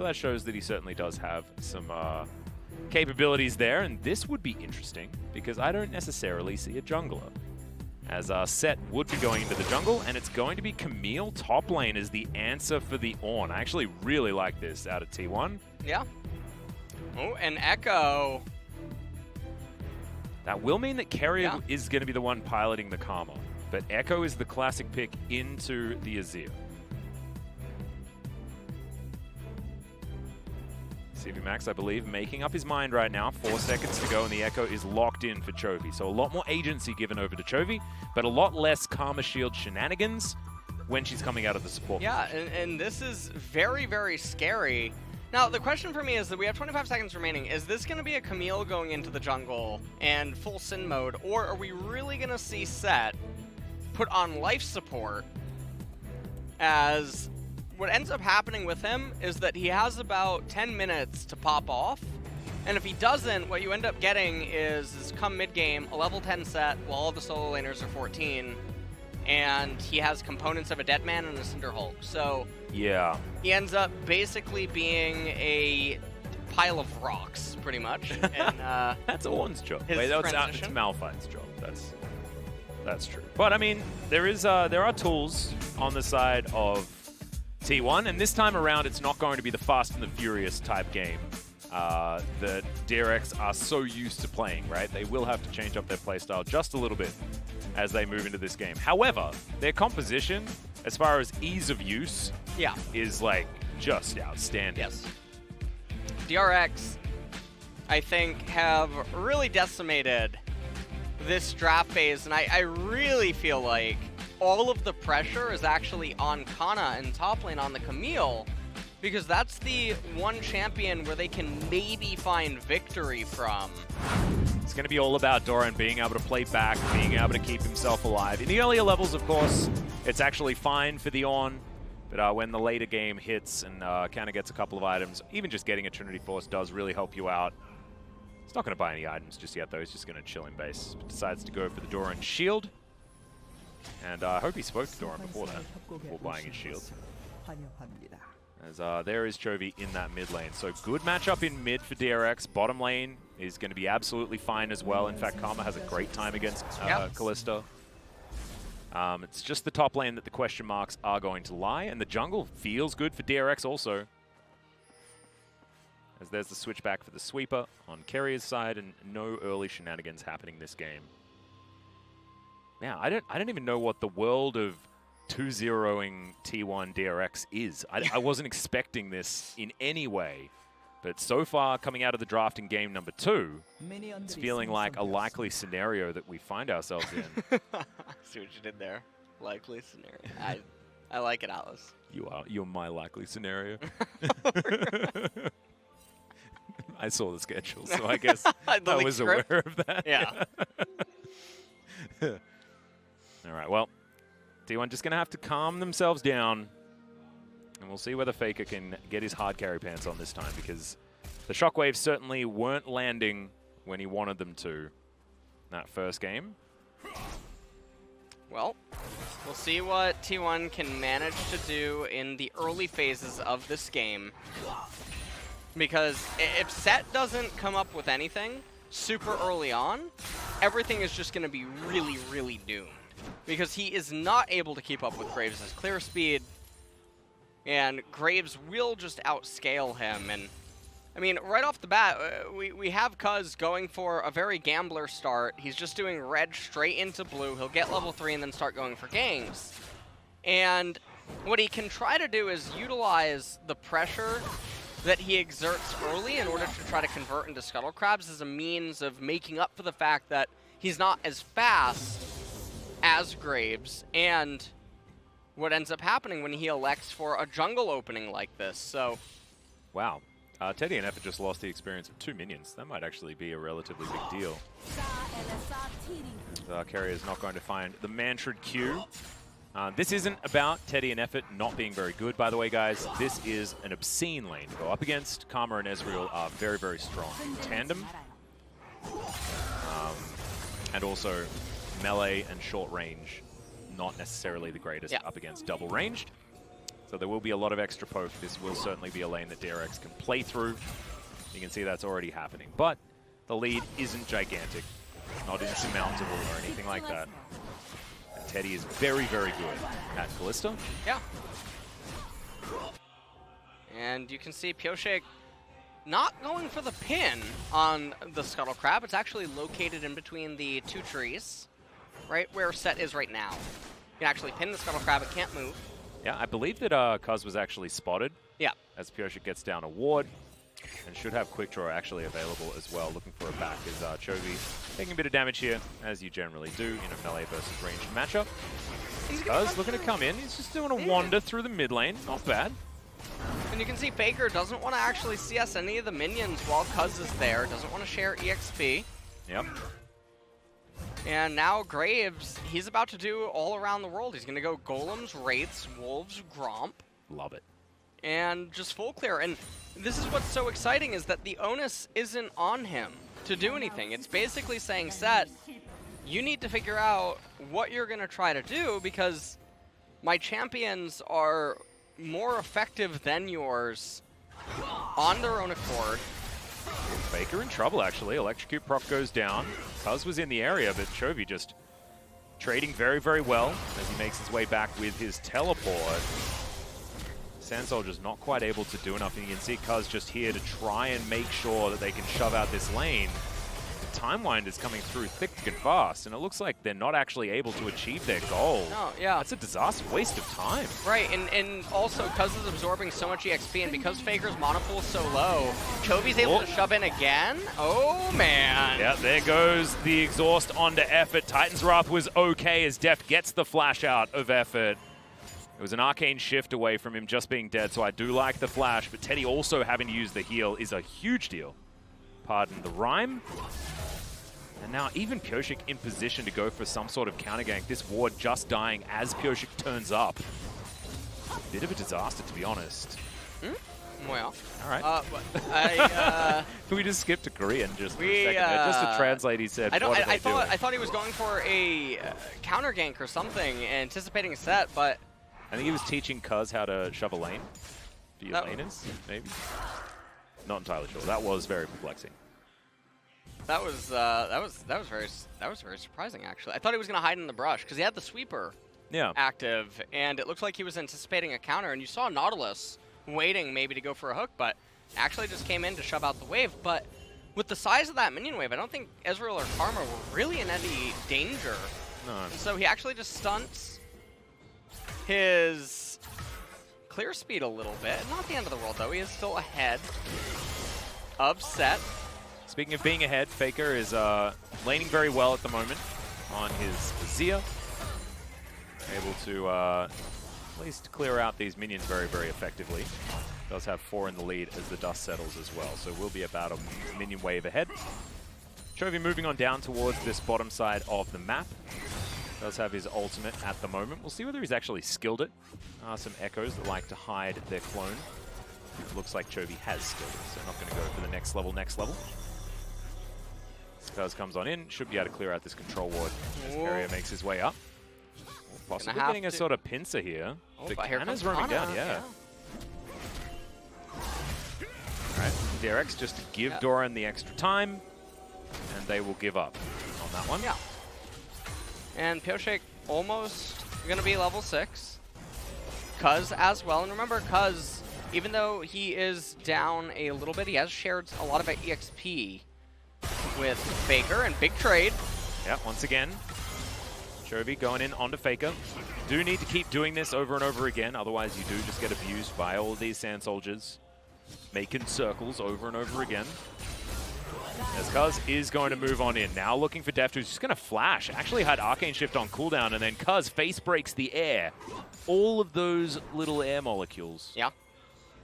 But that shows that he certainly does have some capabilities there, and this would be interesting because I don't necessarily see a jungler. As Sett would be going into the jungle, and it's going to be Camille top lane as the answer for the Ornn. I actually really like this out of T1. Yeah. Oh, and Ekko. That will mean that Keria is going to be the one piloting the Karma, but Ekko is the classic pick into the Azir. CV Max, I believe, making up his mind right now. 4 seconds to go, and the Ekko is locked in for Chovy. So a lot more agency given over to Chovy, but a lot less Karma Shield shenanigans when she's coming out of the support. Yeah, and this is very, very scary. Now, the question for me is that we have 25 seconds remaining. Is this going to be a Camille going into the jungle and full Sin mode, or are we really going to see Sett put on life support as... What ends up happening with him is that he has about 10 minutes to pop off, and if he doesn't, what you end up getting is come mid-game, a level 10 Sett while all the solo laners are 14, and he has components of a Deadman and a Cinder Hulk. So yeah, he ends up basically being a pile of rocks, pretty much. And that's Ornn's job. Wait, it's Malphite's job. That's true. But I mean, there are tools on the side of T1, and this time around it's not going to be the Fast and the Furious type game that DRX are so used to playing, right? They will have to change up their playstyle just a little bit as they move into this game. However, their composition, as far as ease of use, is like just outstanding. Yes. DRX, I think, have really decimated this draft phase, and I really feel like all of the pressure is actually on Canna and top lane on the Camille, because that's the one champion where they can maybe find victory from. It's going to be all about Doran being able to play back, being able to keep himself alive. In the earlier levels, of course, it's actually fine for the Ornn, but when the later game hits and Canna gets a couple of items, even just getting a Trinity Force does really help you out. He's not going to buy any items just yet, though. He's just going to chill in base. But decides to go for the Doran shield. And I hope he spoke to Doran before that, before buying his shield. As there is Chovy in that mid lane. So good matchup in mid for DRX. Bottom lane is going to be absolutely fine as well. In fact, Karma has a great time against Kalista. It's just the top lane that the question marks are going to lie. And the jungle feels good for DRX also. As there's the switch back for the sweeper on Keria's side, and no early shenanigans happening this game. Now, I don't even know what the world of 2-0ing T1 DRX is. I wasn't expecting this in any way, but so far, coming out of the draft in game number 2, it's feeling like a likely scenario that we find ourselves in. See what you did there. Likely scenario. I like it, Alice. You're my likely scenario. I saw the schedule, so I guess I was aware of that. Yeah. All right, well, T1 just going to have to calm themselves down, and we'll see whether Faker can get his hard carry pants on this time, because the shockwaves certainly weren't landing when he wanted them to in that first game. Well, we'll see what T1 can manage to do in the early phases of this game, because if Sett doesn't come up with anything super early on, everything is just going to be really, really doomed. Because he is not able to keep up with Graves' clear speed, and Graves will just outscale him. And I mean, right off the bat, we have Cuzz going for a very gambler start. He's just doing red straight into blue. He'll get level 3 and then start going for ganks. And what he can try to do is utilize the pressure that he exerts early in order to try to convert into Scuttle Crabs as a means of making up for the fact that he's not as fast as Graves, and what ends up happening when he elects for a jungle opening like this. So, wow. Teddy and Effort just lost the experience of 2 minions. That might actually be a relatively big deal. Keria is not going to find the Mantrid Q. This isn't about Teddy and Effort not being very good, by the way, guys. This is an obscene lane to go up against. Karma and Ezreal are very, very strong in tandem. And also, melee and short range, not necessarily the greatest up against double ranged. So there will be a lot of extra poke. This will certainly be a lane that DRX can play through. You can see that's already happening. But the lead isn't gigantic, not insurmountable or anything like that. And Teddy is very, very good at Kalista. Yeah. And you can see Pyosik not going for the pin on the Scuttle Crab. It's actually located in between the two trees, right where Sett is right now. You can actually pin the Scuttle Crab, it can't move. Yeah, I believe that Cuzz was actually spotted. Yeah. As Pyosik gets down a ward. And should have Quick Draw actually available as well. Looking for a back is Chovy taking a bit of damage here, as you generally do in a melee versus ranged matchup. Cuzz looking to come in. He's just doing a wander through the mid lane. Not bad. And you can see Faker doesn't want to actually CS any of the minions while Cuzz is there. Doesn't want to share EXP. Yep. And now Graves, he's about to do all around the world. He's going to go Golems, Wraiths, Wolves, Gromp. Love it. And just full clear. And this is what's so exciting, is that the onus isn't on him to do anything. It's basically saying, Sett, you need to figure out what you're going to try to do, because my champions are more effective than yours on their own accord. Faker in trouble, actually. Electrocute proc goes down. Cuzz was in the area, but Chovy just trading very, very well as he makes his way back with his teleport. Sand Soldier's not quite able to do enough, and you can see Cuzz just here to try and make sure that they can shove out this lane. The Timewind is coming through thick and fast, and it looks like they're not actually able to achieve their goal. Oh, yeah. That's a disaster, waste of time. Right, and also Cuzz is absorbing so much EXP, and because Faker's mana pool is so low, Chovy's able to shove in again. Oh, man. Yeah, there goes the exhaust onto Effort. Titan's Wrath was okay as Deft gets the flash out of Effort. It was an arcane shift away from him just being dead, so I do like the flash, but Teddy also having to use the heal is a huge deal. Pardon the rhyme. And now even Pyosik in position to go for some sort of counter gank. This ward just dying as Pyosik turns up. Bit of a disaster, to be honest. Well, all right. Can we just skip to Korean just for a second there? Just to translate, he said, I thought he was going for a counter gank or something, anticipating a Sett, but I think he was teaching Cuzz how to shove a lane for your laners, maybe. Not entirely sure. That was very perplexing. That was very surprising, actually. I thought he was going to hide in the brush because he had the sweeper active, and it looked like he was anticipating a counter. And you saw Nautilus waiting maybe to go for a hook, but actually just came in to shove out the wave. But with the size of that minion wave, I don't think Ezreal or Karma were really in any danger. No. So he actually just stunts his clear speed a little bit. Not the end of the world, though. He is still ahead of Sett. Speaking of being ahead, Faker is laning very well at the moment on his Azir. Able to at least clear out these minions very, very effectively. Does have 4 in the lead as the dust settles as well, so we'll be about a minion wave ahead. Chovy moving on down towards this bottom side of the map. Does have his ultimate at the moment. We'll see whether he's actually skilled it. Some Echoes that like to hide their clone. It looks like Chovy has skilled it, so not going to go for the next level. Cuzz comes on in, should be able to clear out this control ward as Keria makes his way up. Possibly getting a sort of pincer here. The Canna's roaming down, yeah. Alright, DRX just to give Doran the extra time, and they will give up on that one. Yeah. And Pyosik almost going to be level 6. Cuzz as well, and remember Cuzz, even though he is down a little bit, he has shared a lot of EXP with Faker, and big trade. Yeah, once again, Chovy going in onto Faker. Do need to keep doing this over and over again, otherwise you do just get abused by all of these Sand Soldiers, making circles over and over again. As Cuzz is going to move on in. Now looking for Deft, who's just going to flash. Actually had Arcane Shift on cooldown, and then Cuzz face breaks the air. All of those little air molecules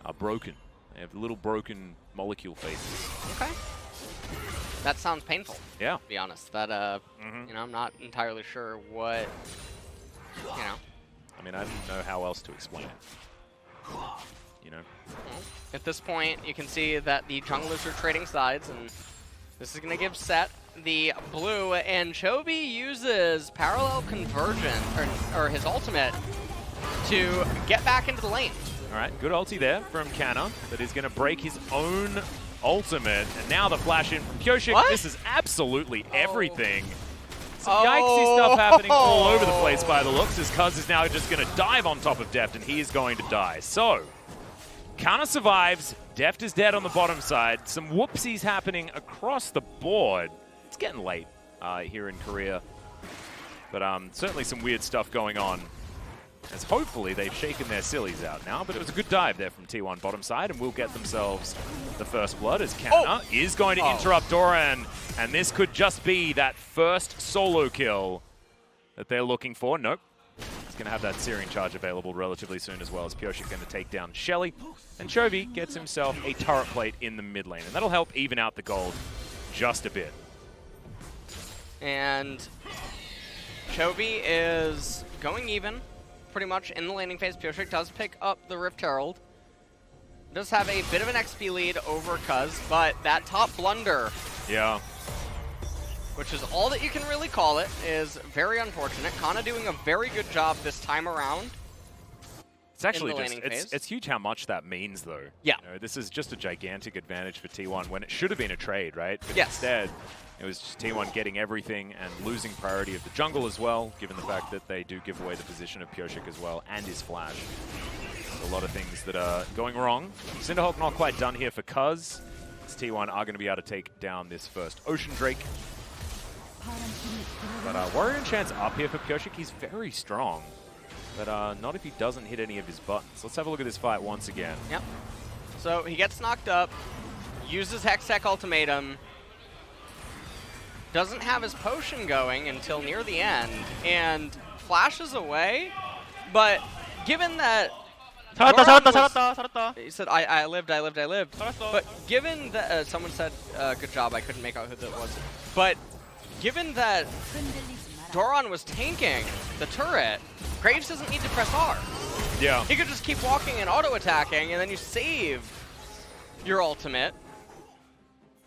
are broken. They have little broken molecule faces. Okay. That sounds painful. Yeah. To be honest. That, you know, I'm not entirely sure what, you know. I mean, I don't know how else to explain it. You know? At this point, you can see that the junglers are trading sides, and this is going to give Sett the blue, and Chovy uses Parallel Convergence, or his ultimate, to get back into the lane. All right, good ulti there from Canna, that is going to break his own ultimate. And now the flash in from Pyosik. What? This is absolutely everything. Some yikesy stuff happening all over the place by the looks, as Cuzz is now just going to dive on top of Deft, and he is going to die. So, Canna survives. Deft is dead on the bottom side. Some whoopsies happening across the board. It's getting late here in Korea. But certainly some weird stuff going on, as hopefully they've shaken their sillies out now. But it was a good dive there from T1 bottom side, and will get themselves the first blood, as Canna is going to interrupt Doran. And this could just be that first solo kill that they're looking for. Nope. He's going to have that Searing Charge available relatively soon, as well as Pyosik going to take down Shelly. And Chovy gets himself a turret plate in the mid lane. And that'll help even out the gold just a bit. And Chovy is going even, pretty much, in the laning phase. Pyosik does pick up the Rift Herald. Does have a bit of an XP lead over Cuzz, but that top blunder, which is all that you can really call it, is very unfortunate. Canna doing a very good job this time around. It's actually just, it's huge how much that means, though. Yeah. You know, this is just a gigantic advantage for T1 when it should have been a trade, right? But yes. Instead, it was just T1 getting everything and losing priority of the jungle as well, given the fact that they do give away the position of Pyosik as well, and his flash. A lot of things that are going wrong. Cinderhawk not quite done here for Cuzz. T1 are going to be able to take down this first Ocean Drake. But Warrior Enchant's up here for Pyosik. He's very strong, but not if he doesn't hit any of his buttons. Let's have a look at this fight once again. Yep. So he gets knocked up, uses Hextech Ultimatum, doesn't have his potion going until near the end, and flashes away, but given that he said, I lived. But given that, someone said, good job, I couldn't make out who that was. But given that Doran was tanking the turret, Graves doesn't need to press R. Yeah. He could just keep walking and auto-attacking, and then you save your ultimate.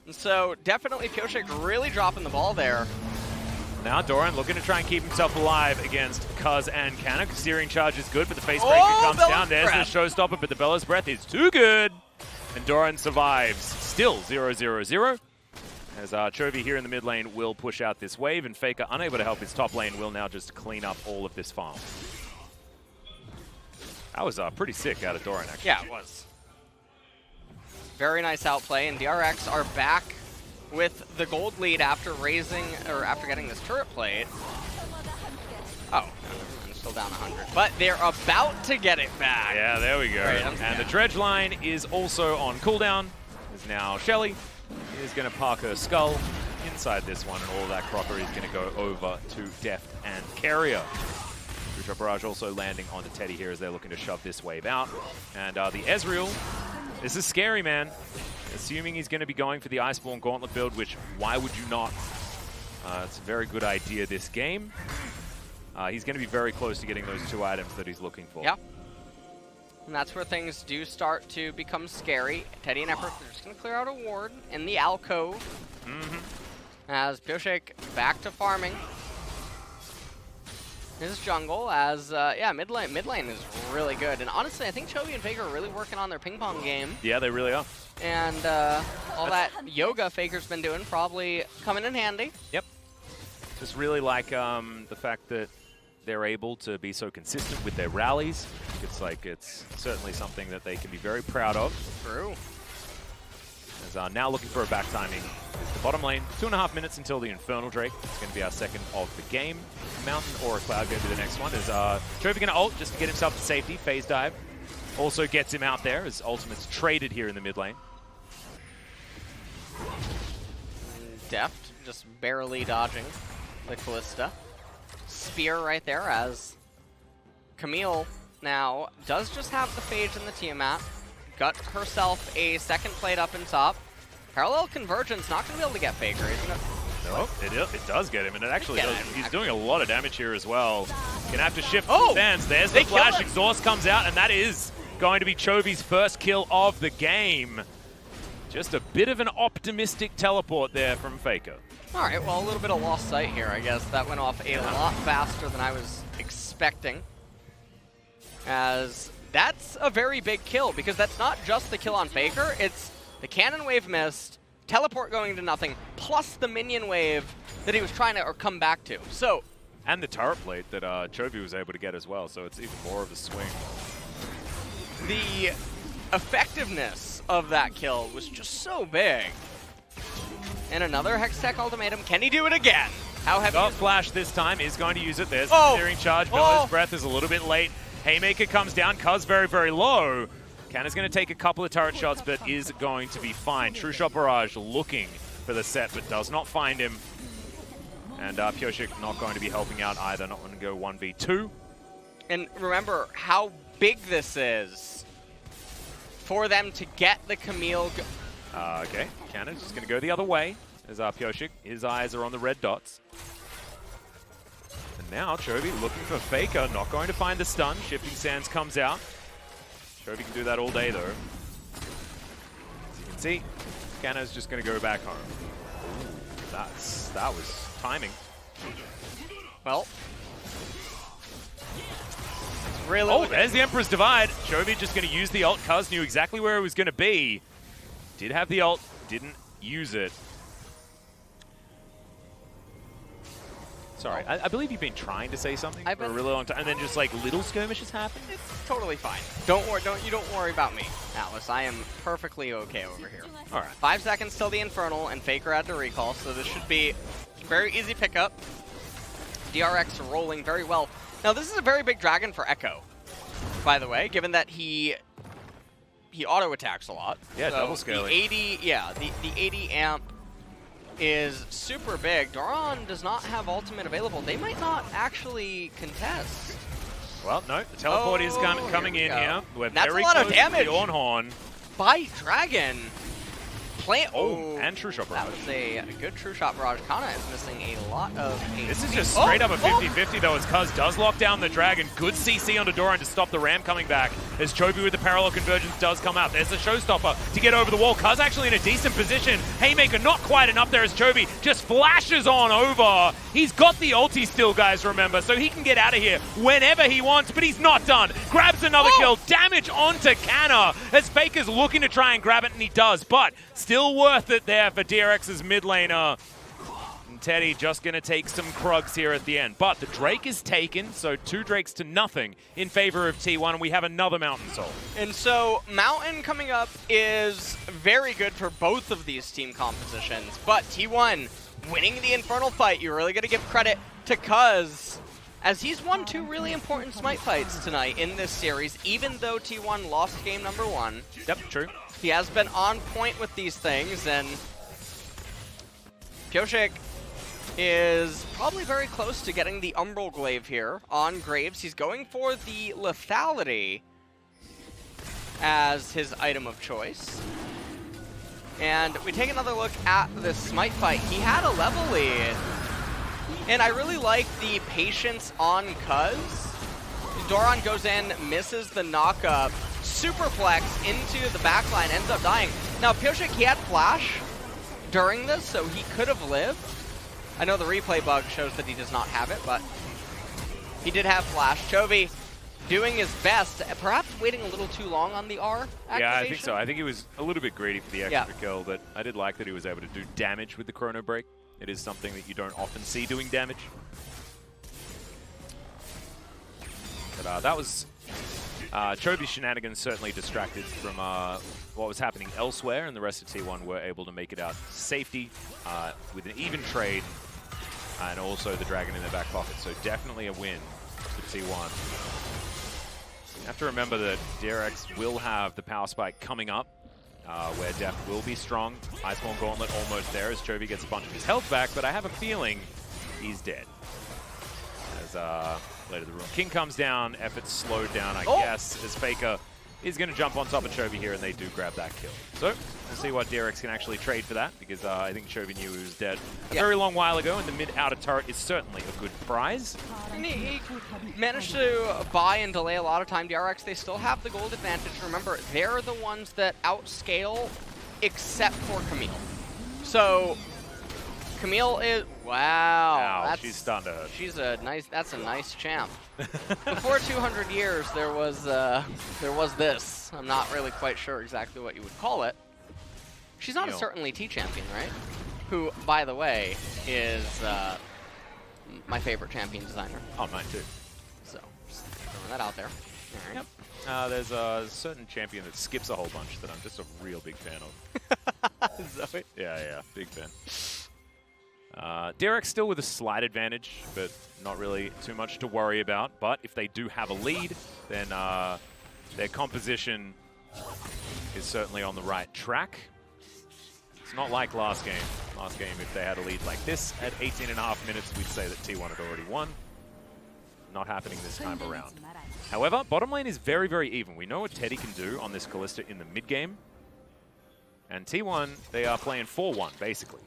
And so definitely Pyosik really dropping the ball there. Now Doran looking to try and keep himself alive against Cuzz and Canna. Searing Charge is good, but the face breaker comes down. There's the showstopper, but the Bella's Breath is too good. And Doran survives. Still 0-0-0. As Chovy here in the mid lane will push out this wave, and Faker, unable to help his top lane, will now just clean up all of this farm. That was pretty sick out of Doran, actually. Yeah, it was. Very nice outplay, and DRX are back with the gold lead after after getting this turret plate. Oh, I'm still down 100. But they're about to get it back. Yeah, there we go. Right, and the dredge line is also on cooldown. Is now Shelly is going to park her skull inside this one, and all of that crockery is going to go over to Deft and Keria. Crucial Barrage also landing onto Teddy here as they're looking to shove this wave out. And the Ezreal, this is scary, man. Assuming he's going to be going for the Iceborne Gauntlet build, which, why would you not? It's a very good idea this game. He's going to be very close to getting those 2 items that he's looking for. Yeah. And that's where things do start to become scary. Teddy and Effort are just going to clear out a ward in the alcove. As Pyosik back to farming his jungle, as mid lane is really good. And honestly, I think Chovy and Faker are really working on their ping pong game. Yeah, they really are. And all that yoga Faker's been doing probably coming in handy. Yep. Just really like the fact that they're able to be so consistent with their rallies. It's certainly something that they can be very proud of. True. As now looking for a back timing is the bottom lane. 2.5 minutes until the Infernal Drake. It's going to be our second of the game. Mountain or a Cloud go to the next one. Is Chovy going to ult just to get himself to safety. Phase dive. Also gets him out there as ultimate's traded here in the mid lane. Deft just barely dodging the Kalista. Spear right there as Camille now does just have the Phage and the Tiamat. Got herself a second plate up in top. Parallel Convergence not going to be able to get Faker, isn't it? No, it does get him, and it actually does. He's doing a lot of damage here as well. Gonna have to shift the stance. There's the flash. Exhaust comes out, and that is going to be Chovy's first kill of the game. Just a bit of an optimistic teleport there from Faker. All right, well, a little bit of lost sight here, I guess. That went off a lot faster than I was expecting. as that's a very big kill, because that's not just the kill on Faker, it's the cannon wave missed, teleport going to nothing, plus the minion wave that he was trying to come back to. So, and the turret plate that Chovy was able to get as well, so it's even more of a swing. The effectiveness of that kill was just so big. And another Hextech ultimatum. Can he do it again? How heavy? Got flash this time, is going to use it. There's Oh! the searing charge. Miller's breath is a little bit late. Haymaker comes down. Cuzz very, very low. Canna's going to take a couple of turret shots, but is going to be fine. True Shot Barrage looking for the Sett, but does not find him. And Pyosik not going to be helping out either. Not going to go 1v2. And remember how big this is for them to get the Camille. Okay, Canna's just going to go the other way as Pyosik. His eyes are on the red dots. And now Chovy looking for Faker, not going to find the stun. Shifting Sands comes out. Chovy can do that all day though. As you can see, Canna's just going to go back home. Ooh, that was timing. Well, really. Oh, there's the Emperor's Divide. Chovy just going to use the ult. Cuzz knew exactly where it was going to be. Did have the ult, didn't use it. Sorry, I believe you've been trying to say something for a really long time, and then just like little skirmishes happen. It's totally fine. Don't worry about me, Atlas. I am perfectly okay over here. All right. 5 seconds till the Infernal, and Faker had to recall, so this should be a very easy pickup. DRX rolling very well. Now this is a very big dragon for Ekko, by the way, given that he auto attacks a lot. Yeah, so double scaling. The 80 amp is super big. Doran does not have ultimate available. They might not actually contest. Well, no, the teleport is coming in here. We're That's very a lot close of damage. to the Ornn. By Dragon. And True Shot Barrage. That was a good True Shot Barrage. Canna is missing a lot of HP. This is just straight up a 50-50 though, as Cuzz does lock down the Dragon. Good CC onto Doran to stop the Ram coming back, as Chovy with the Parallel Convergence does come out. There's the Showstopper to get over the wall. Cuzz actually in a decent position. Haymaker not quite enough there as Chovy just flashes on over. He's got the ulti still, guys, remember, so he can get out of here whenever he wants, but he's not done. Grabs another kill. Damage onto Canna as Faker's looking to try and grab it, and he does, but still worth it there for DRX's mid laner. And Teddy just going to take some Krugs here at the end. But the Drake is taken, so 2 Drakes to nothing in favor of T1, and we have another Mountain Soul. And so Mountain coming up is very good for both of these team compositions, but T1 winning the Infernal fight. You're really going to give credit to Cuzz, as he's won 2 really important Smite fights tonight in this series, even though T1 lost game number 1. Yep, true. He has been on point with these things, and Pyosik is probably very close to getting the Umbral Glaive here on Graves. He's going for the Lethality as his item of choice. And we take another look at this Smite fight. He had a level lead, and I really like the patience on Cuzz. Doran goes in, misses the knockup, superflex into the backline, ends up dying. Now Pyosik, he had flash during this, so he could have lived. I know the replay bug shows that he does not have it, but he did have flash. Chovy doing his best, perhaps waiting a little too long on the R activation. Yeah, I think so. I think he was a little bit greedy for the extra kill, but I did like that he was able to do damage with the Chrono Break. It is something that you don't often see doing damage. But that was Chovy's shenanigans certainly distracted from what was happening elsewhere, and the rest of T1 were able to make it out safety with an even trade, and also the Dragon in their back pocket. So definitely a win for T1. You have to remember that DRX will have the Power Spike coming up, where Deft will be strong. Iceborne Gauntlet almost there as Chovy gets a bunch of his health back, but I have a feeling he's dead. As later the Ruin King comes down, efforts slowed down, I guess, as Faker is going to jump on top of Chovy here, and they do grab that kill. So we'll see what DRX can actually trade for that, because I think Chovy knew he was dead a very long while ago, and the mid-outer turret is certainly a good prize. And he managed to buy and delay a lot of time. DRX, they still have the gold advantage. Remember, they're the ones that outscale, except for Camille. So Camille is, wow, she's stunned her. That's a nice champ. Before 200 years, there was this. I'm not really quite sure exactly what you would call it. She's not a certainly T champion, right? Who, by the way, is my favorite champion designer. Oh, mine too. So, just throwing that out there. All right. Yep. There's a certain champion that skips a whole bunch that I'm just a real big fan of. Zoe? Yeah, big fan. DRX still with a slight advantage, but not really too much to worry about. But if they do have a lead, then their composition is certainly on the right track. It's not like last game. Last game, if they had a lead like this at 18.5 minutes, we'd say that T1 had already won. Not happening this time around. However, bottom lane is very, very even. We know what Teddy can do on this Kalista in the mid game. And T1, they are playing 4-1, basically.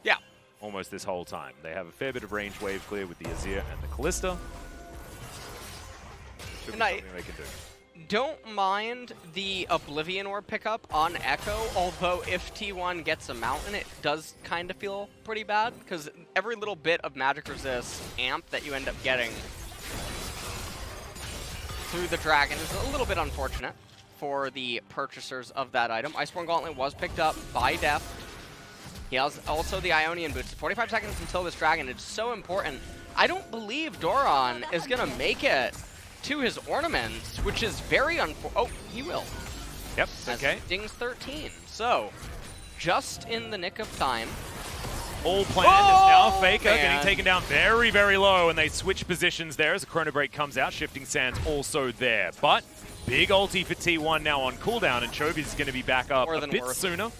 Yeah. Almost this whole time. They have a fair bit of range wave clear with the Azir and the Kalista. Should be something they can do. Don't mind the Oblivion Orb pickup on Ekko, although if T1 gets a mountain, it does kind of feel pretty bad, because every little bit of magic resist amp that you end up getting through the dragon is a little bit unfortunate for the purchasers of that item. Iceborne Gauntlet was picked up by Deft. He has also the Ionian Boots. 45 seconds until this dragon. It's so important. I don't believe Doran is going to make it to his ornaments, which is very oh, he will. Yep, okay. Dings 13. So, just in the nick of time. All planned is now Faker getting taken down very, very low, and they switch positions there as a Chrono Break comes out. Shifting Sands also there. But big ulti for T1 now on cooldown, and Chovy's going to be back up a bit sooner.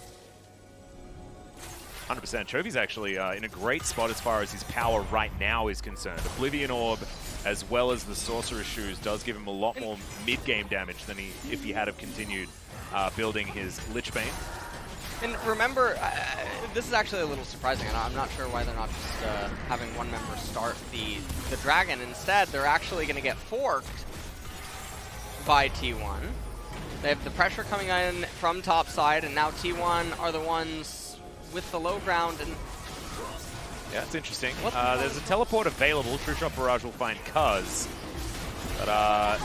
100%. Chovy's actually in a great spot as far as his power right now is concerned. Oblivion Orb, as well as the Sorcerer's Shoes, does give him a lot more mid-game damage than if he had have continued building his Lich Bane. And remember, this is actually a little surprising, and I'm not sure why they're not just having one member start the dragon. Instead, they're actually going to get forked by T1. They have the pressure coming in from top side, and now T1 are the ones with the low ground. And yeah, it's interesting. There's a teleport available. True Shot Barrage will find Cuzz. But, I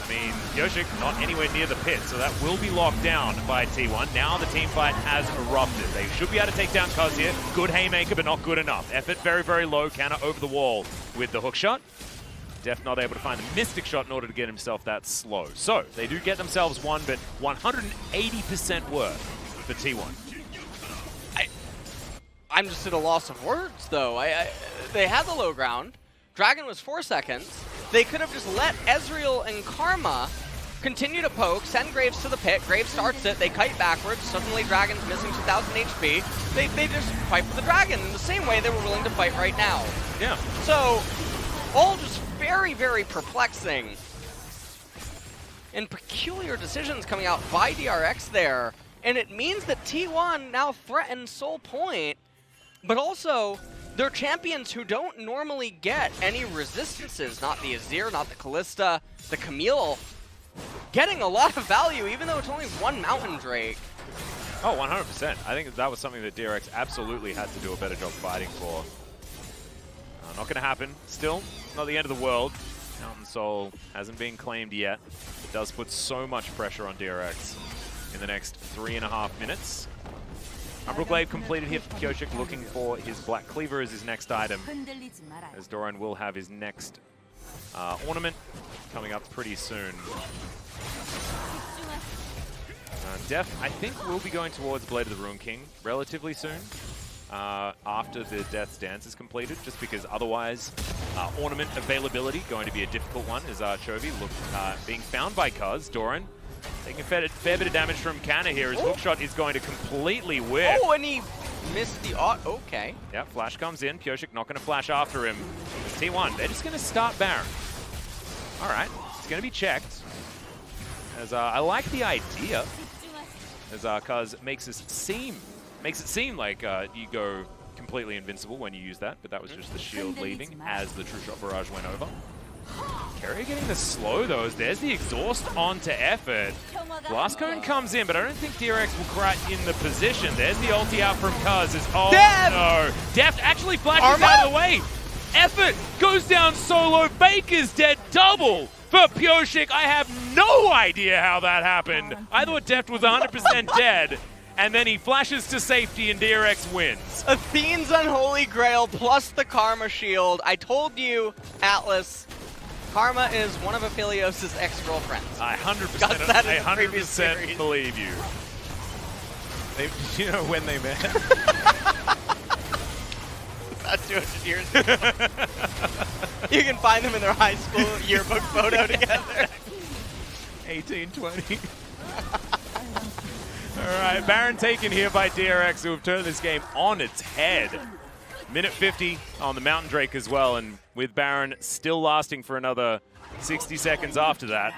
mean, Pyosik not anywhere near the pit, so that will be locked down by T1. Now the team fight has erupted. They should be able to take down Cuzz here. Good haymaker, but not good enough. Effort very, very low. Canna over the wall with the hook shot. Deft not able to find the Mystic Shot in order to get himself that slow. So, they do get themselves one, but 180% worth for T1. I'm just at a loss of words, though. They had the low ground. Dragon was 4 seconds. They could have just let Ezreal and Karma continue to poke, send Graves to the pit. Graves starts it. They kite backwards. Suddenly, Dragon's missing 2,000 HP. They just fight for the Dragon in the same way they were willing to fight right now. Yeah. So, all just very, very perplexing and peculiar decisions coming out by DRX there. And it means that T1 now threatens Soul Point, but also they're champions who don't normally get any resistances. Not the Azir, not the Kalista, the Camille. Getting a lot of value, even though it's only one Mountain Drake. Oh, 100%. I think that was something that DRX absolutely had to do a better job fighting for. Not going to happen. Still, not the end of the world. Mountain Soul hasn't been claimed yet. It does put so much pressure on DRX in the next 3.5 minutes. Brookblade completed here for Pyosik, looking for his Black Cleaver as his next item, as Doran will have his next ornament coming up pretty soon. Deft, I think, will be going towards Blade of the Ruin King relatively soon, after the Death's Dance is completed, just because otherwise ornament availability going to be a difficult one, as Chovy being found by Cuzz. Doran taking a fair bit of damage from Canna here. His hookshot is going to completely whip. Oh, and he missed the okay. Yeah, flash comes in. Pyosik not going to flash after him. T1, they're just going to start Baron. All right, it's going to be checked. As I like the idea, as Cuzz makes it seem like you go completely invincible when you use that, but that was just the shield leaving as the True Shot Barrage went over. Keria getting the slow, though, as there's the exhaust onto effort. Blast Cone comes in, but I don't think DRX will quite in the position. There's the ulti out from Cuzz. Oh, Deft! no. Deft actually flashes out of the way. effort goes down solo. Baker's dead. Double for Pyosik. I have no idea how that happened. I thought Deft was 100% dead. And then he flashes to safety and DRX wins. Athene's Unholy Grail plus the Karma Shield. I told you, Atlas, Karma is one of Aphelios' ex-girlfriends. I 100% believe you. You know when they met? About 200 years ago. You can find them in their high school yearbook photo together. 1820. Alright, Baron taken here by DRX, who have turned this game on its head. Minute 50 on the Mountain Drake as well, and with Baron still lasting for another 60 seconds after that.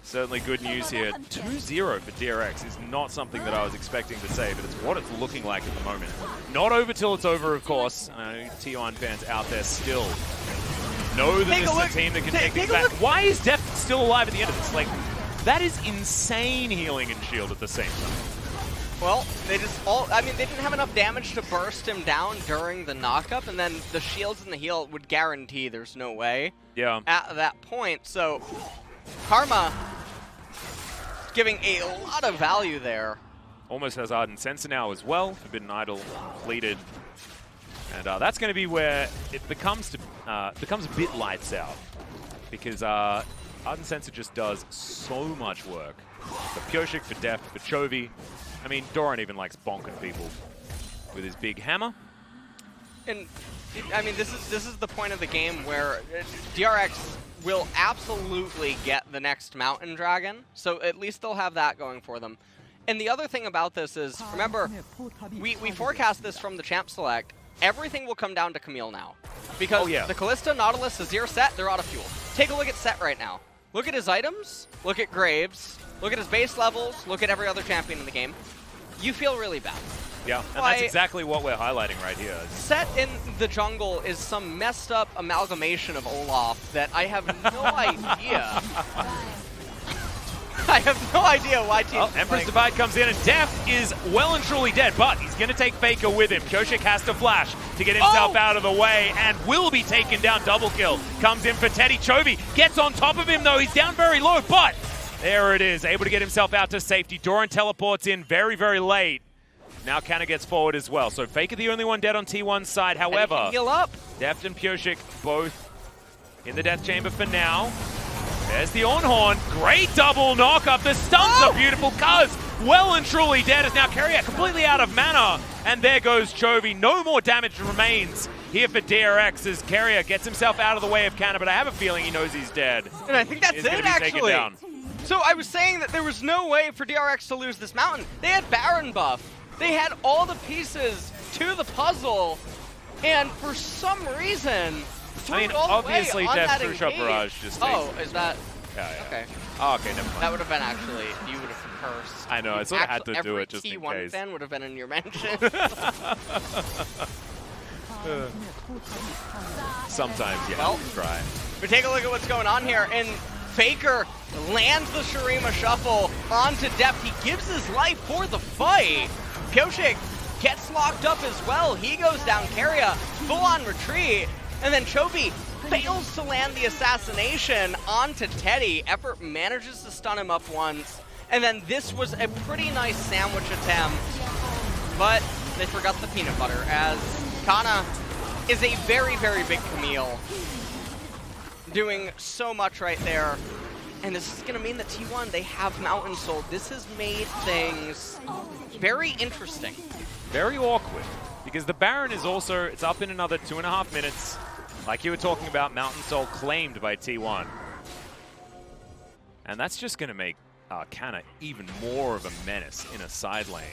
Certainly good news here. 2-0 for DRX is not something that I was expecting to say, but it's what it's looking like at the moment. Not over till it's over, of course. T1 fans out there still know that this is a team that can take things back. Why is Deft still alive at the end of this? Like, that is insane healing and shield at the same time. Well, they just they didn't have enough damage to burst him down during the knockup, and then the shields and the heal would guarantee there's no way at that point. So, Karma giving a lot of value there. Almost has Ardent Sensor now as well. Forbidden Idol completed. And that's going to be where it becomes a bit lights out. Because Ardent Sensor just does so much work. For Pyosik, for Deft, for Chovy. I mean, Doran even likes bonking people with his big hammer. And I mean, this is the point of the game where DRX will absolutely get the next Mountain Dragon. So at least they'll have that going for them. And the other thing about this is, remember, we forecast this from the Champ Select. Everything will come down to Camille now. Because the Kalista, Nautilus, Azir, Sett, they're out of fuel. Take a look at Sett right now. Look at his items, look at Graves, look at his base levels, look at every other champion in the game. You feel really bad. Yeah, and that's exactly what we're highlighting right here. Sett in the jungle is some messed up amalgamation of Olaf that I have no idea. I have no idea why teams Empress Divide comes in, and Deft is well and truly dead, but he's going to take Faker with him. Pyosik has to flash to get himself out of the way, and will be taken down. Double kill comes in for Teddy. Chovy gets on top of him, though. He's down very low, but there it is. Able to get himself out to safety. Doran teleports in very, very late. Now Canna gets forward as well. So Faker the only one dead on T1's side. However, heal up. Deft and Pyosik both in the death chamber for now. There's the Ornn. Great double knock up. The stuns are beautiful. Cuzz well and truly dead as now Keria completely out of mana. And there goes Chovy. No more damage remains here for DRX as Keria gets himself out of the way of Canna, but I have a feeling he knows he's dead. And I think that's it, actually. So I was saying that there was no way for DRX to lose this mountain. They had Baron buff. They had all the pieces to the puzzle. And for some reason, obviously Deft's True Shot Barrage just is that? Yeah. Okay. Oh, okay, never mind. That would have been actually, you would have cursed. I know, I sort of had to do it just in case. Every T1 fan would have been in your mention. Sometimes you have to try. But take a look at what's going on here, and Faker lands the Shurima Shuffle onto Deft. He gives his life for the fight. Pyosik gets locked up as well. He goes down. Keria, full-on retreat. And then Chovy fails to land the assassination onto Teddy. Effort manages to stun him up once. And then this was a pretty nice sandwich attempt. But they forgot the peanut butter, as Canna is a very, very big Camille. Doing so much right there. And this is going to mean that T1, they have Mountain Soul. This has made things very interesting. Very awkward, because the Baron is also, it's up in another 2.5 minutes. Like you were talking about, Mountain Soul claimed by T1. And that's just going to make Canna even more of a menace in a side lane.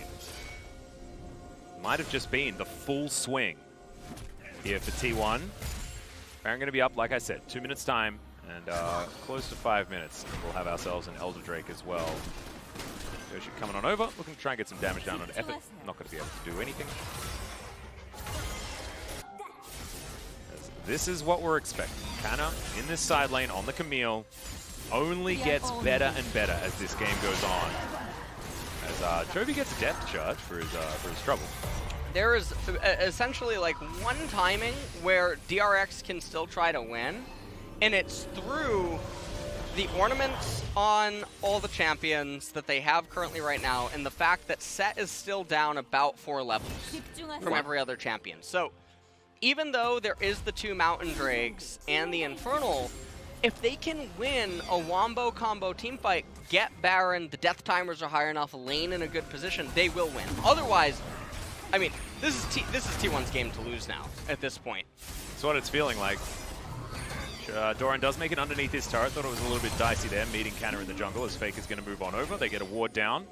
Might have just been the full swing here for T1. Baron going to be up, like I said, 2 minutes time. And close to 5 minutes, and we'll have ourselves an Elder Drake as well. Pyosik coming on over, looking to try and get some damage down on effort. Not going to be able to do anything. This is what we're expecting. Canna in this side lane on the Camille only gets better and better as this game goes on. As Chovy gets a death charge for his trouble. there is essentially like one timing where DRX can still try to win, and it's through the ornaments on all the champions that they have currently right now, and the fact that Sett is still down about 4 levels from every other champion. So even though there is the 2 Mountain Drakes and the Infernal, if they can win a Wombo combo teamfight, get Baron, the death timers are high enough, lane in a good position, they will win. Otherwise, I mean, this is T1's game to lose now at this point. That's what it's feeling like. Doran does make it underneath his turret. Thought it was a little bit dicey there, meeting Canna in the jungle as Faker's going to move on over. They get a ward down.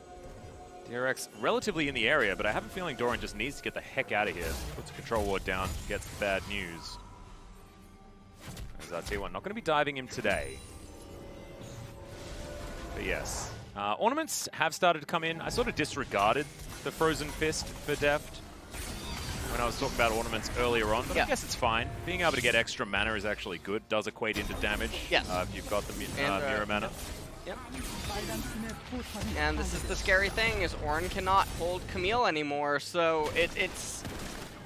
DRX relatively in the area, but I have a feeling Doran just needs to get the heck out of here. Puts a control ward down, gets the bad news. As T1 not going to be diving him today. But yes, ornaments have started to come in. I sort of disregarded the Frozen Fist for Deft when I was talking about ornaments earlier on, but I guess it's fine. Being able to get extra mana is actually good. Does equate into damage if you've got the mirror mana. Yep. And this is the scary thing, is Ornn cannot hold Camille anymore, so it's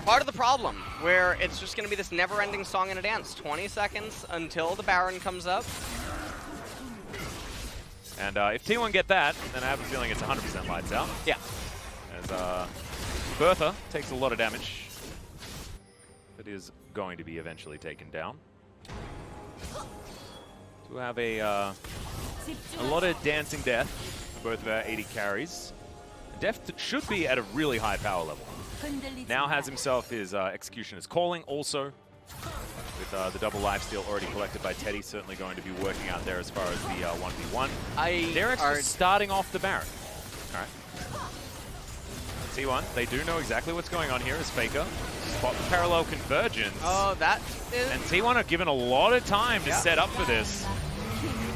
part of the problem, where it's just going to be this never-ending song and a dance. 20 seconds until the Baron comes up. And if T1 get that, then I have a feeling it's 100% lights out. Yeah. As Bertha takes a lot of damage, but is going to be eventually taken down. To have a lot of dancing death for both of our 80 carries. Deft should be at a really high power level. Now has himself his Executioner's Calling also, with the double lifesteal already collected by Teddy, certainly going to be working out there as far as the 1v1. DRX is starting off the Baron. All right. T1, they do know exactly what's going on here as Faker spot the parallel convergence. Oh, that is... And T1 are given a lot of time to set up for this.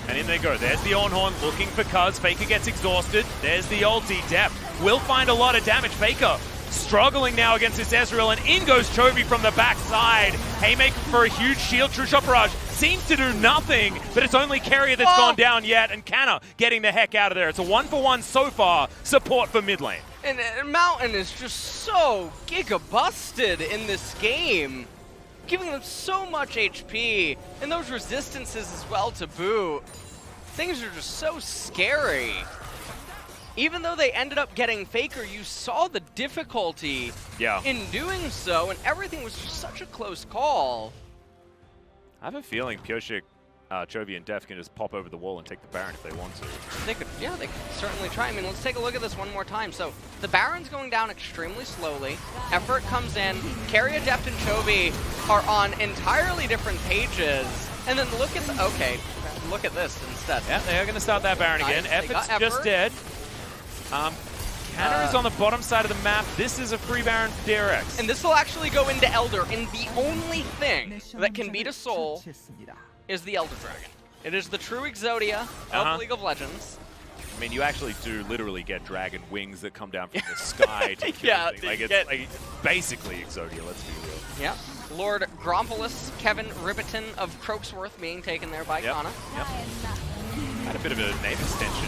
And in they go. There's the Ornn looking for Cuzz. Faker gets exhausted. There's the ulti. Deft will find a lot of damage. Faker struggling now against this Ezreal, and in goes Chovy from the backside. Haymaker for a huge shield. True Shot Barrage seems to do nothing, but it's only Keria that's gone down yet, and Canna getting the heck out of there. It's a 1-for-1 so far, support for mid lane. And Mountain is just so giga-busted in this game, giving them so much HP, and those resistances as well to boot. Things are just so scary. Even though they ended up getting Faker, you saw the difficulty in doing so, and everything was just such a close call. I have a feeling Pyosik, Chovy, and Deft can just pop over the wall and take the Baron if they want to. They could certainly try. I mean, let's take a look at this one more time. So the Baron's going down extremely slowly. Effort comes in. Keria, Deft, and Chovy are on entirely different pages. And then look at the, look at this instead. Yeah, they are going to start that Baron again. Effort's just dead. Canna is on the bottom side of the map. This is a free Baron for DRX. And this will actually go into Elder, and the only thing that can beat a soul is the Elder Dragon. It is the true Exodia of League of Legends. I mean, you actually do literally get dragon wings that come down from the sky to kill things. Like, it's like basically Exodia, let's be real. Yeah. Lord Grompolis, Kevin Ribbiton of Croaksworth being taken there by Canna. Yep. Had a bit of a name extension.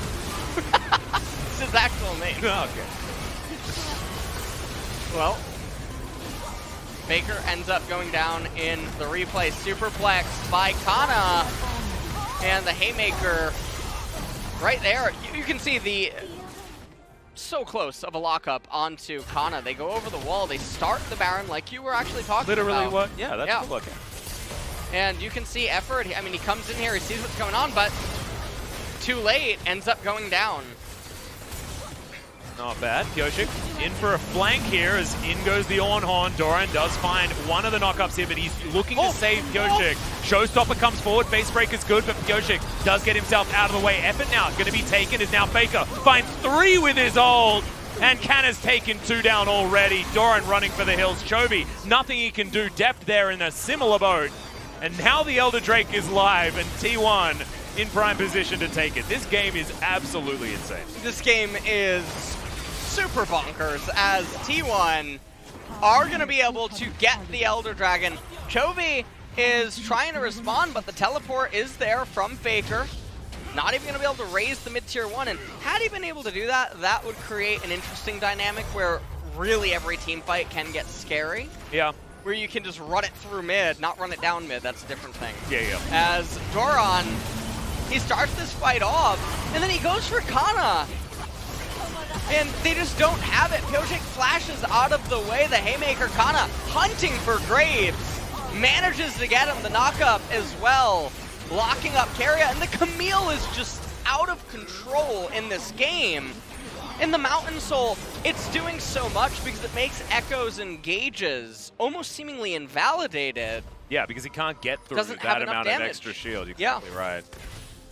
It's his actual name. Okay. Well, Faker ends up going down in the replay, superplexed by Canna, and the Haymaker right there. You can see the so close of a lockup onto Canna. They go over the wall, they start the Baron like you were actually talking about. Literally what? Yeah, that's cool looking. And you can see Effort, I mean, he comes in here, he sees what's going on, but too late, ends up going down. Not bad. Pyosik in for a flank here as in goes the Ornn. Doran does find one of the knockups here, but he's looking to save Pyosik. Showstopper comes forward. Face breaker's good, but Pyosik does get himself out of the way. Effort now going to be taken is now Faker. Finds 3 with his ult. And Canna's taken 2 down already. Doran running for the hills. Chovy, nothing he can do. Deft there in a similar boat. And now the Elder Drake is live, and T1 in prime position to take it. This game is absolutely insane. This game is super bonkers, as T1 are going to be able to get the Elder Dragon. Chovy is trying to respond, but the teleport is there from Faker. Not even going to be able to raise the mid-tier 1, and had he been able to do that, that would create an interesting dynamic where really every team fight can get scary. Yeah. Where you can just run it through mid, not run it down mid, that's a different thing. Yeah. As Doran, he starts this fight off, and then he goes for Canna. And they just don't have it. Pyosik flashes out of the way. The Haymaker, Canna hunting for Graves. Manages to get him the knockup as well. Locking up Keria, and the Camille is just out of control in this game. In the Mountain Soul, it's doing so much because it makes Ekko's engages almost seemingly invalidated. Yeah, because he can't get through Doesn't that have enough amount damage. of extra shield. You're exactly right.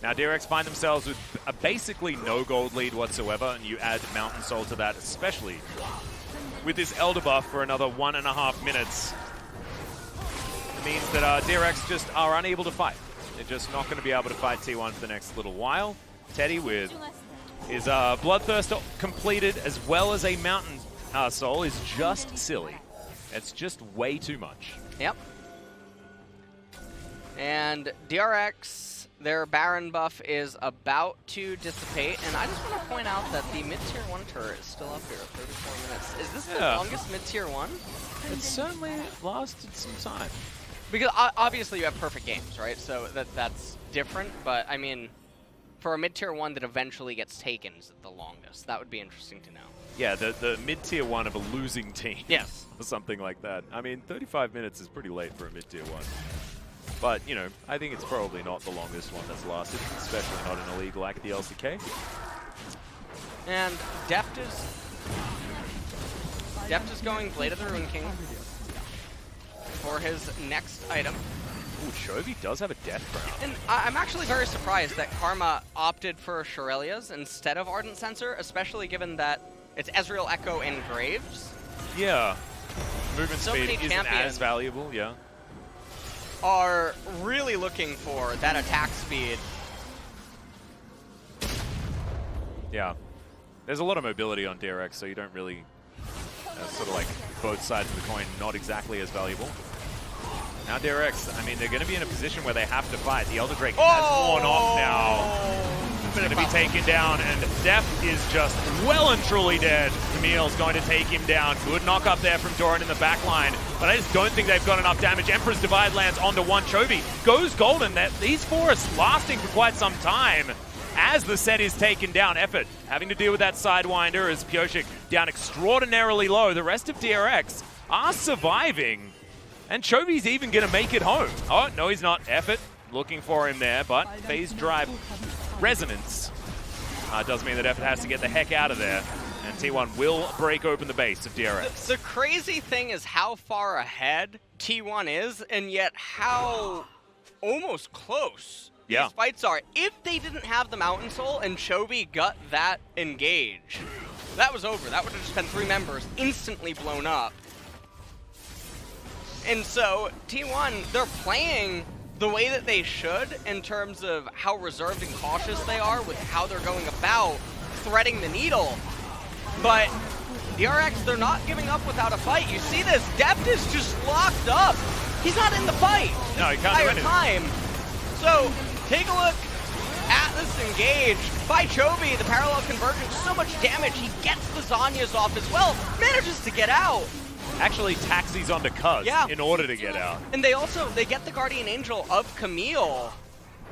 Now DRX find themselves with a basically no gold lead whatsoever, and you add Mountain Soul to that, especially with this Elder buff for another 1.5 minutes. It means that DRX just are unable to fight. They're just not going to be able to fight T1 for the next little while. Teddy with his Bloodthirst completed, as well as a Mountain Soul, is just silly. It's just way too much. Yep. And DRX, their Baron buff is about to dissipate, and I just want to point out that the mid-tier 1 turret is still up here at 34 minutes. Is this the longest mid-tier 1? It certainly lasted some time. Because obviously you have perfect games, right? So that's different, but I mean, for a mid-tier 1 that eventually gets taken, is it the longest? That would be interesting to know. Yeah, the mid-tier 1 of a losing team. Yes. Or something like that. I mean, 35 minutes is pretty late for a mid-tier 1. But, you know, I think it's probably not the longest one that's lasted, especially not in a league like the LCK. And Deft is going Blade of the Ruin King for his next item. Ooh, Chovy does have a Death Crown. And I'm actually very surprised that Karma opted for Shurelya's instead of Ardent Sensor, especially given that it's Ezreal, Ekko, and Graves. Yeah. Movement So speed many isn't as valuable, yeah. Are really looking for that attack speed. Yeah. There's a lot of mobility on DRX, so you don't really sort of like both sides of the coin, not exactly as valuable. Now DRX, I mean, they're going to be in a position where they have to fight. The Elder Drake has worn off now. It's going to be taken down, and Deft is just well and truly dead. Camille's going to take him down. Good knock up there from Doran in the back line, but I just don't think they've got enough damage. Emperor's Divide lands onto one. Chovy goes golden. These forests lasting for quite some time as the Sett is taken down. Effort having to deal with that Sidewinder as Pyosik down extraordinarily low. The rest of DRX are surviving, and Chovy's even going to make it home. Oh, no, he's not. Effort looking for him there, but phase drive resonance does mean that Effort has to get the heck out of there, and T1 will break open the base of DRX. The crazy thing is how far ahead T1 is, and yet how almost close these fights are. If they didn't have the Mountain Soul and Chovy got that engage, that was over. That would have just been 3 members instantly blown up. And so T1, they're playing the way that they should in terms of how reserved and cautious they are with how they're going about threading the needle. But DRX, they're not giving up without a fight. You see this, Deft is just locked up. He's not in the fight No, he can't do anything. time. So take a look at this engage by Chovy, the parallel convergence, so much damage. He gets the Zhonya's off as well, manages to get out. Actually taxis onto Cuzz in order to get out. And they get the Guardian Angel of Camille,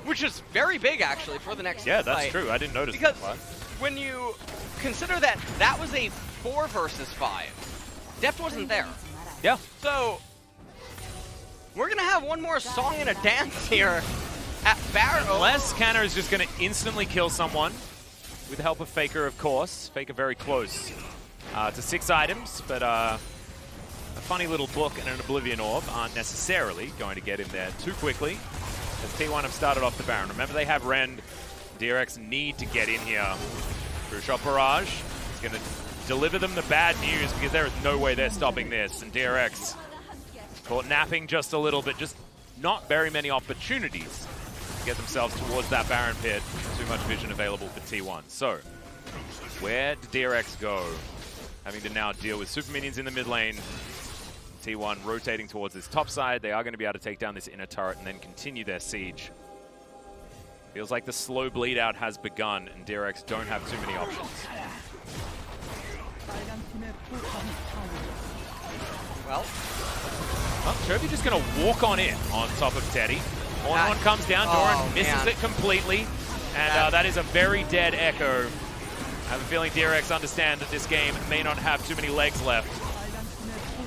which is very big actually for the next Yeah, fight. that's true. I didn't notice because that. When you consider that that was a 4 versus 5, Deft wasn't there. Yeah. So we're gonna have one more song and a dance here at Barrow. Unless Canna is just going to instantly kill someone with the help of Faker, of course. Faker very close to 6 items, but a funny little book and an Oblivion Orb aren't necessarily going to get him there too quickly, as T1 have started off the Baron. Remember, they have Rend. DRX need to get in here. True Shot Barrage is going to deliver them the bad news, because there is no way they're stopping this. And DRX caught napping just a little bit, just not very many opportunities to get themselves towards that Baron pit. Too much vision available for T1. So, where did DRX go? Having to now deal with super minions in the mid lane. T1 rotating towards this top side. They are going to be able to take down this inner turret and then continue their siege. Feels like the slow bleed out has begun, and DRX don't have too many options. Well, Chovy just going to walk on in on top of Teddy. Ornn comes down, Doran misses it completely, and that is a very dead Ekko. I have a feeling DRX understand that this game may not have too many legs left.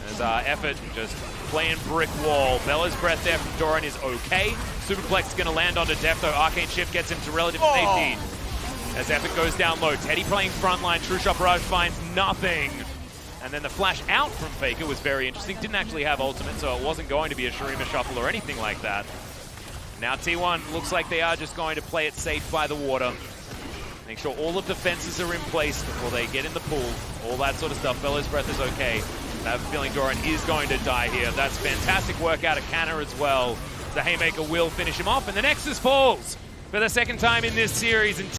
As Effort just playing brick wall. Bella's breath there from Doran is okay. Superplex is going to land onto Deft, though. Arcane Shift gets him to relative safety. As Effort goes down low. Teddy playing frontline. True Shot Barrage finds nothing. And then the flash out from Faker was very interesting. Didn't actually have ultimate, so it wasn't going to be a Shurima shuffle or anything like that. Now T1 looks like they are just going to play it safe by the water. Make sure all of the fences are in place before they get in the pool. All that sort of stuff. Bella's breath is okay. I have a feeling Doran is going to die here. That's fantastic work out of Canna as well. The Haymaker will finish him off, and the Nexus falls for the second time in this series.